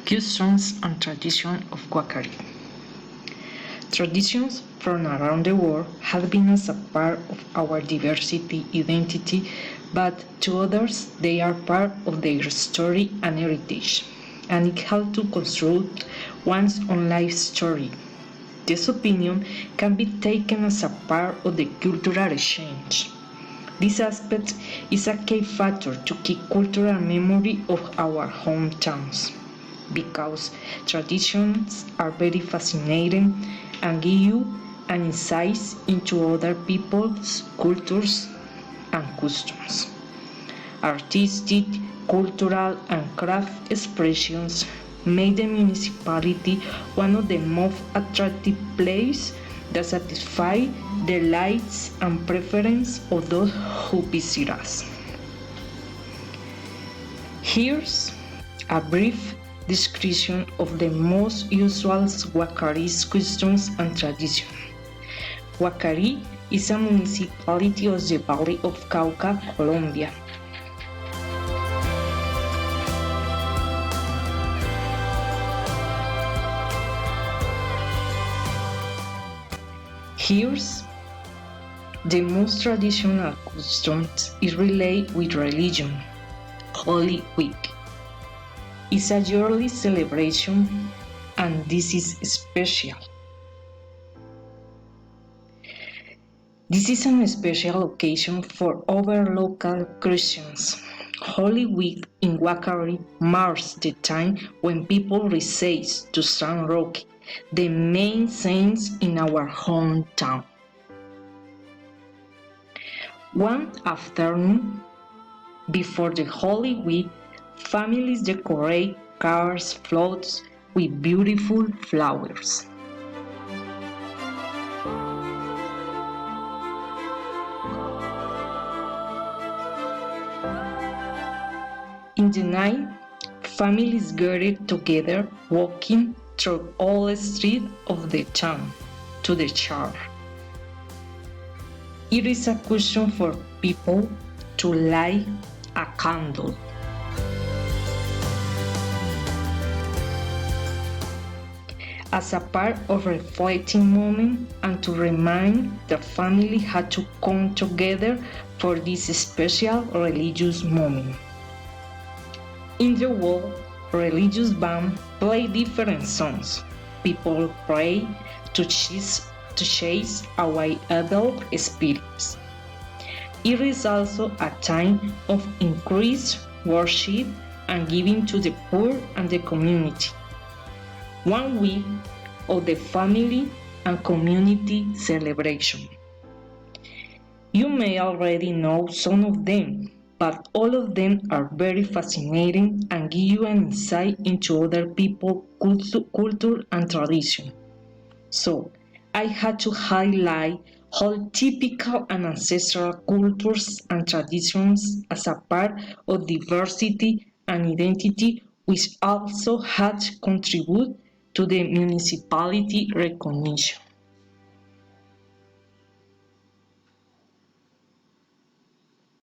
Customs and traditions of Guacari. Traditions from around the world have been as a part of our diversity identity, but to others they are part of their story and heritage, and it helps to construct one's own life story. This opinion can be taken as a part of the cultural exchange. This aspect is a key factor to keep cultural memory of our hometowns, because traditions are very fascinating and give you an insight into other people's cultures and customs. Artistic, cultural, and craft expressions make the municipality one of the most attractive places that satisfy the likes and preferences of those who visit us. Here's a brief description of the most usual Guacari customs and traditions. Guacari is a municipality of the Valley of Cauca, Colombia. Here's the most traditional customs is related with religion. Holy Week is a yearly celebration, and this is special. This is a special occasion for our local Christians. Holy Week in Guacari marks the time when people recite to San Roque, the main saint in our hometown. One afternoon before the Holy Week, families decorate cars, floats with beautiful flowers. In the night, families gather together, walking through all the streets of the town to the church. It is a custom for people to light a candle. As a part of a reflecting moment and to remind the family had to come together for this special religious moment. In the world, religious bands play different songs. People pray to chase away evil spirits. It is also a time of increased worship and giving to the poor and the community. 1 week of the family and community celebration. You may already know some of them, but all of them are very fascinating and give you an insight into other people's culture and tradition. So, I had to highlight how typical and ancestral cultures and traditions as a part of diversity and identity, which also had contributed to the municipality recognition.